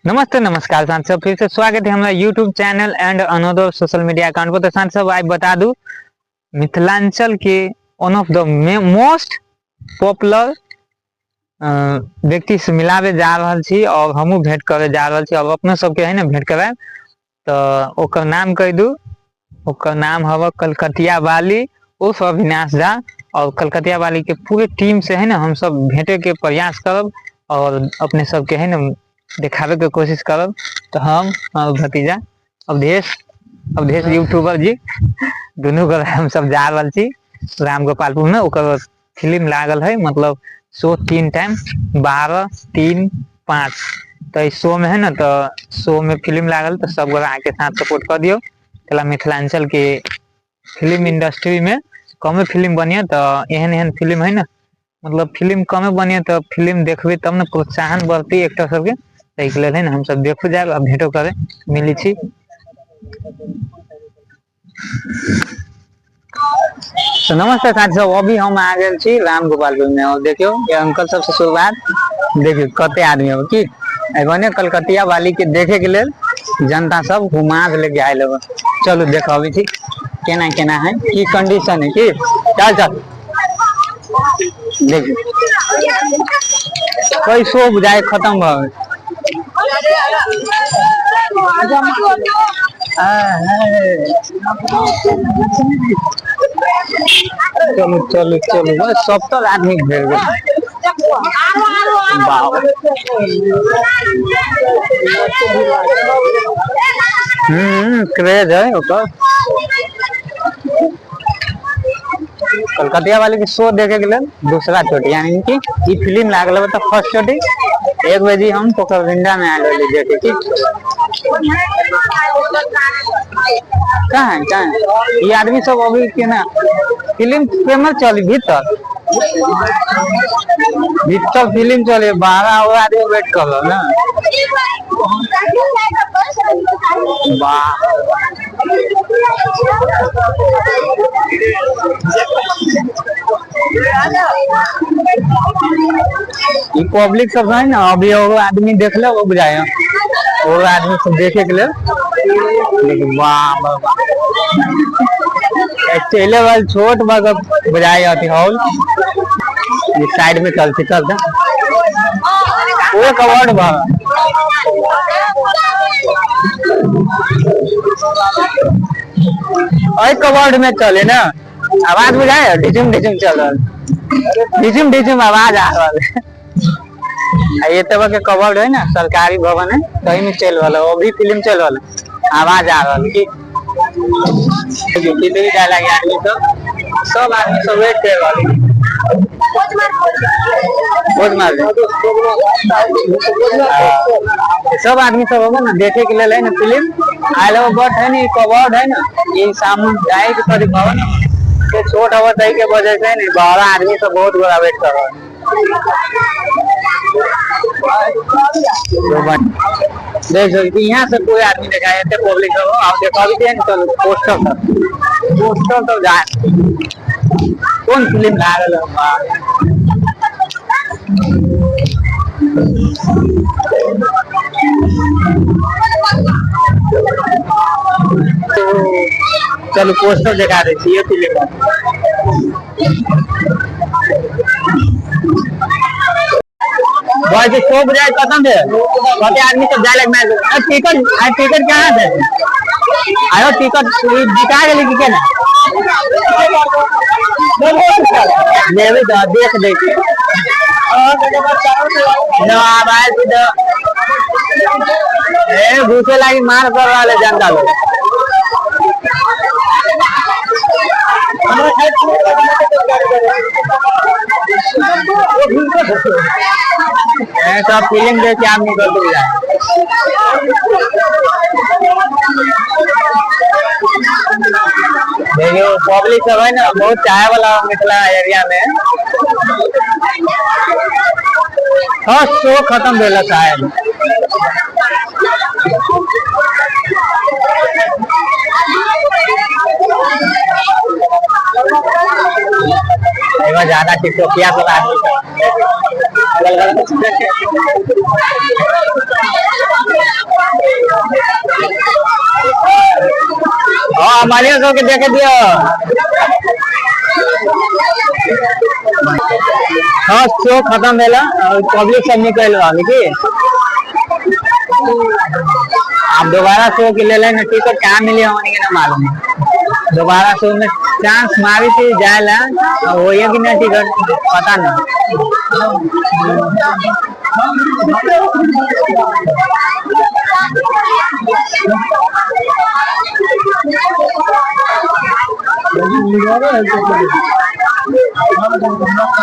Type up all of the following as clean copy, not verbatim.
नमस्ते नमस्कार सांत सब, फिर से स्वागत है हमारा YouTube channel and another social media account पर। तो सांत सब आज बता दूं, मिथिलांचल के one of the most popular व्यक्ति से मिलावे जा रहा छी और हमू भेंट करे जा रहा छी। और अपने सबके है ना भेंट कराए तो ओकर नाम कह दू। ओकर नाम हवा कलकतिया वाली उर्फ अविनाश झा। और कलकतिया वाली के पूरे टीम से है ना हम सब भेंटे के प्रयास करब और अपने सबके है ना दिखावे के कोशिश करब। तो हम भतीजा अवधेश यूट्यूबर जी दोनों को हम सब जा रहा छी राम गोपालपुर में। ओकर फिल्म लागल है, मतलब शो 3 टाइम 12, 3, 5। तो इस शो में है ना, तो शो में फिल्म लागल तो सब गोरा आके साथ सपोर्ट कर दियो। चला मिथिलांचल के फिल्म इंडस्ट्री में कमे फिल्म बनिए तो एहन फिल्म है ना, मतलब फिल्म कमे बनिए तो फिल्म देखबे तब ना प्रोत्साहन बढ़ती एक्टर सबके। तैके लेल है ना हम सब देखो जाए और भेंटो करे मिली छी। तो नमस्ते साथी सब, अभी हम आ गए छी राम गोपालपुर में। और देखियो ये अंकल सबसे शुरुआत देखियो कते आदमी हो कि बने कलकतिया वाली के देखे के लेल जनता सब घुमा लेके आए लोग। चलो देखो अभी ठीक केना केना है की कंडीशन है कि चल देखियो कोई शो बुझाए खत्म भ चलो चलो चलो 70 आदमी भेल क्रेज है ओकर। कलकतिया वाले के शो देखे के लिए दूसरा चोटी यानी कि ई फिल्म लागल तो फर्स्ट चोटी 1 बजे हम पोखरविंडा में आए देखे कि कहाँ ये आदमी सब अभी के ना फिल्म फेमस चली भीतर फिल्म चले 12 और आदमी वेट कर लो ना। पब्लिक सब है ना, अभी वो आदमी देख लो वो बुझाए वो आदमी सब देखे के लिए लेकिन वाह चले वाल छोट बग बुझाए आती हॉल साइड में चलते वो कवर्ड कवर्ड में चले ना, आवाज बुझाए डिचुम डिचुम चल रहा डिचुम आवाज आ रहा है। ये तब के कवर्ड है ना सरकारी भवन है कहीं में चल वाला वो भी फिल्म चल वाला आवाज आ रहा कि कितनी डायलॉग आदमी सब आदमी सब वेट कर वाले सब आदमी सब होगा ना देखे के लिए है ना फिल्म आयल बट है ना कवर्ड है ना ये सामने जाए के करीब भवन के छोट हवा तई के वजह से नहीं 12 आदमी सब बहुत बड़ा वेट कर रहा है। देख यहाँ से कोई आदमी दिखाए थे पब्लिक सब आप देखा भी थे तो पोस्टर तो जाए कौन फिल्म लागल चलो पोस्टर दिखा देती है फिल्म बहुत शो बुझाए खत्म है कते आदमी सब जाए लग टिकट कहाँ थे आयो टिकट बिका गए कि केना लेवे देख देख न आवाज ए भूखे लागी मार कर वाले जनता लोग सब फीलिंग देख के आदमी कर दिया देखियो पब्लिक सब है ना बहुत चाहे वाला मिथिला एरिया में हाँ शो खत्म भेल शायद ज्यादा टिकटॉकिया वाला आदमी मालिक सबके देखे दियो। हाँ शो खत्म भेला और पब्लिक सब निकल रहा की आप दोबारा शो के ले लेना टिकट कहाँ मिली होने के ना मालूम। दोबारा शो में चांस मारी थी जाएला वो ये कि ना टिकट पता ना।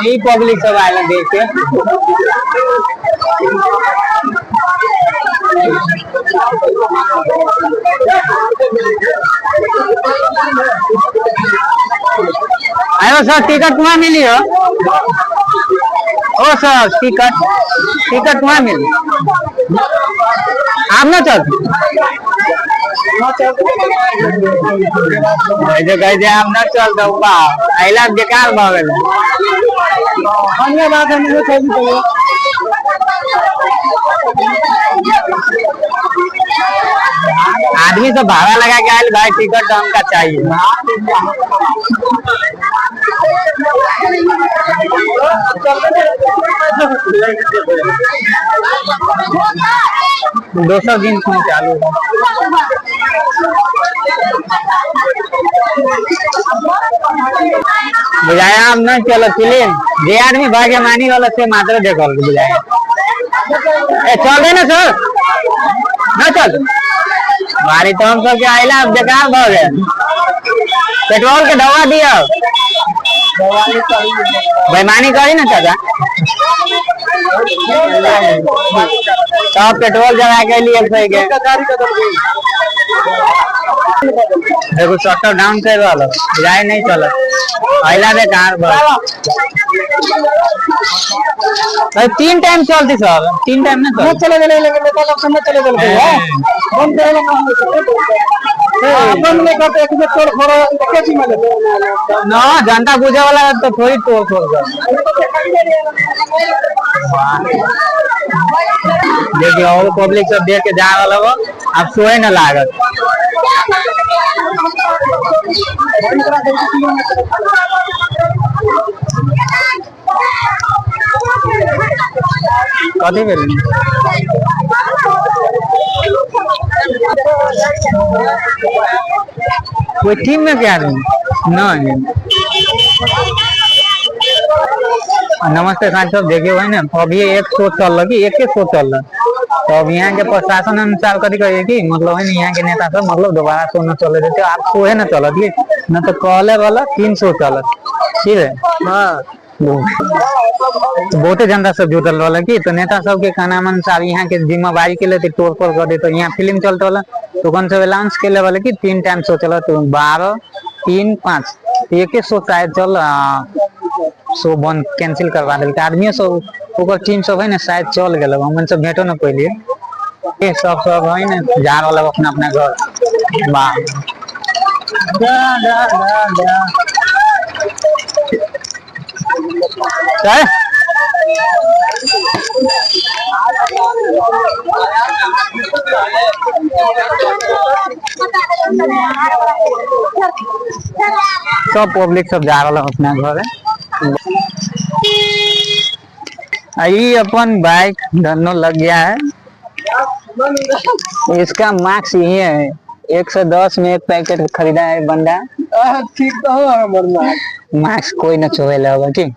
यही पब्लिक सब आएगा देख के। अरे सर टिकट कहाँ मिली हो? ओ सर टिकट कहाँ मिली? आप ना चल आप ना चल दो अला बेकार भ गेल। आदमी सब भाड़ा लगा के आये भाई टिकट तो हमका चाहिए। दोसर दिन चालू बुझाया हम न चलो फिल्म जे आदमी भाग्य मानी वाला से मात्र देखल बुझाया चल ना सर न चल बारी तो हम सबके आइला बेकार भ गए। पेट्रोल के दवा दिया बेईमानी करी ना चाचा सब पेट्रोल जला के लिए सही गए। देखो शटर डाउन कर वाला जाए नहीं चला पहला बेकार भाई 3 टाइम चलती सर 3 टाइम ना चले गए लेकिन लोकल ऑप्शन में चले गए हम देला अपन में कहते एक में तोड़ फोड़ कैसी मिले ना जनता बुझे वाला तो थोड़ी तोड़ फोड़ देखिए और पब्लिक सब देख के जा वाला हो अब सोए ना लागत। कथी भेल कोई टीम में क्या नहीं। नमस्ते खान सब देखे हुए ना अभी एक शो चल रही एक शो चल रहा तो अब यहाँ के प्रशासन अनुसार कथी कहिए कि मतलब है यहाँ के नेता सब मतलब दोबारा शो न चले देते आप शो है न चलत न तो कहले वाला 3 शो चलत ठीक है। हाँ बहुते जनता सब जुटल वाला की तो नेता सब के कहना अनुसार यहाँ के जिम्मेवारी के लिए तोड़ फोड़ कर दे तो यहाँ फिल्म चलते वाला तो कौन से अनाउंस के वाले की 3 टाइम शो चला तो 12 3 5 एक शो शायद चल शो बंद कैंसिल करवा दिल आदमी सब ओकर टीम सब है ना शायद चल गए हम सब भेटो ना पहले ये सब है ना जा रहा अपना अपना घर वाह सब पब्लिक सब जा रहा अपना घर आई अपन बाइक धनो लग गया है। इसका मार्क्स यही है 110 में 1 पैकेट खरीदा है बंदा ठीक तो हो मार्क्स कोई न छोड़े होगा ठीक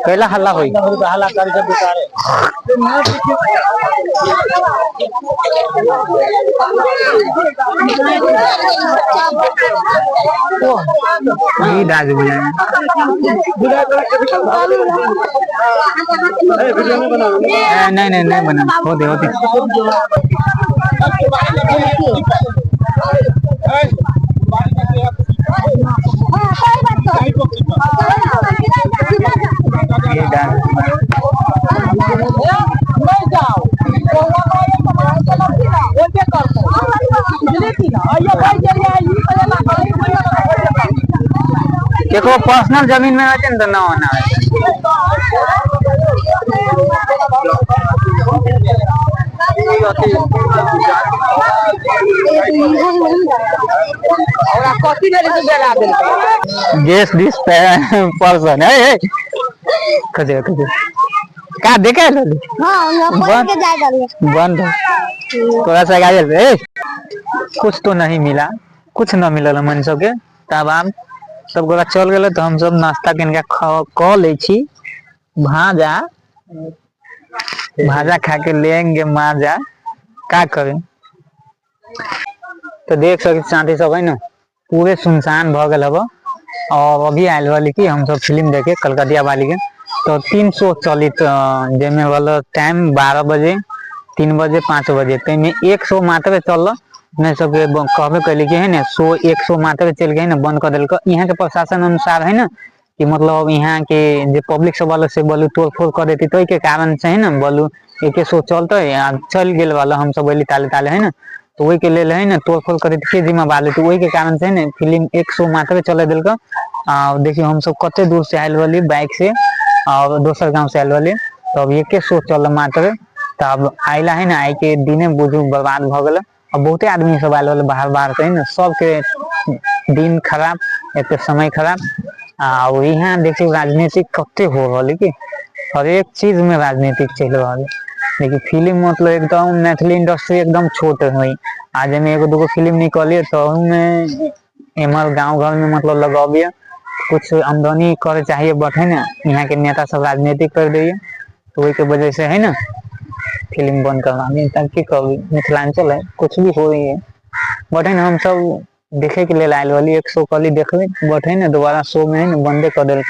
पहला हल्ला होई हल्ला कर के बेचारे ये दाग बुझाए नहीं बना होते देखो पर्सनल जमीन में होते तो ना होना गेस दिस पर्सन है खजे खजे का देखा है बंद थोड़ा सा गाड़ी कुछ तो नहीं मिला कुछ न मिलल मन सबके तब आब सब गोरा चल गए तो हम सब नाश्ता कनिका क ले छी भाजा भाजा खा के लेंगे माजा का करें। तो देख सके साथी सब है ना पूरे सुनसान भ गए हब और अभी आयल वाली की हम सब फिल्म देखे कलकतिया वाली के तो 3 शो चलित जेमे वाला टाइम 12 बजे 3 बजे 5 बजे तो में 1 शो मात्र चल नहीं सब कहबे कैली कि है ना शो 1 शो मात्र चल गए ना बंद कर दिल यहाँ के प्रशासन अनुसार है ना कि मतलब यहाँ के जो पब्लिक सब वाला से बोलू तोड़ फोड़ कर देती तो के कारण से है ना बोलू एक शो चलते चल गए वाला हम सब बोली ताले ताले है ना तो वही के लेल है ना तोड़ फोड़ कर के जिम्मेवार लेते वही के कारण से है ना फिल्म 1 शो मात्र चले दिल देखियो हम सब कते दूर से आयल वाली बाइक से और दोसर गांव से आयल वाली तो अब 1 शो चल मात्र तब आइला है ना आई के दिने बुझू बर्बाद भ गए और बहुते आदमी सब आयल वाले बाहर बाहर से है ना सबके दिन खराब एक समय खराब और यहाँ देखिए राजनीतिक कते हो रहा कि हर एक चीज में राजनीतिक चल रहा है देखिए फिल्म मतलब एकदम मैथिली इंडस्ट्री एकदम छोट हुई आज में एगो दूगो फिल्म निकलिए तो में एमर गांव घर में मतलब लगाबिए कुछ आमदनी करे चाहिए बट है ना यहाँ के नेता सब राजनीतिक कर दिए तो वही के वजह से है ना फिल्म बंद करवा तब की कभी मिथिलांचल है कुछ भी हो रही है बट है ना हम सब देखे के लिए आयल वाली 1 शो कली देखबे बट है ना दोबारा शो में है ना बंदे कर दिल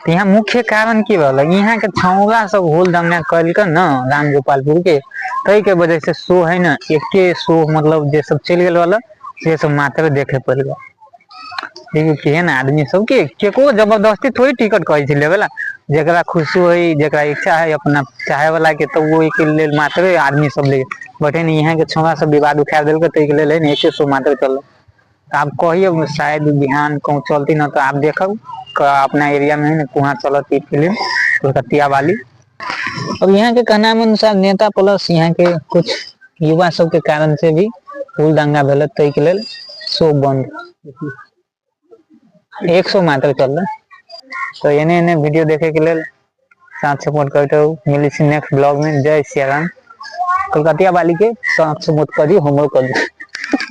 तो यहाँ मुख्य कारण की रहल यहाँ के छौरा सब होल दंगा कल न रामगोपालपुर के तई के वजह से शो है ना एक शो मतलब जे सब चल गए वाला ये सब मात्र देखे पड़ देखिए कि है ना आदमी सब के को जबरदस्ती थोड़ी टिकट कहे लेवेला जरा खुशी हुई जरा इच्छा है अपना चाहे वाला के तो वो के लेल मात्र आदमी सब ले बटे नहीं यहाँ के छौरा सब विवाद उठा दिल तई के लेल है ना 1 शो मात्र चल आप कहिए शायद बिहान कहूँ चलती ना तो आप देखो अपना एरिया में है ना वहाँ चलती फिल्म कलकतिया वाली। अब यहाँ के कहना अनुसार नेता प्लस यहाँ के कुछ युवा सब के कारण से भी फूल दंगा भेल तई के लेल शो बंद 1 शो मात्र चल तो एने वीडियो देखे के लेल साथ सपोर्ट करते हो मिली नेक्स्ट ब्लॉग में। जय श्री राम। कलकतिया वाली के साथ सपोर्ट करिए हमरो कर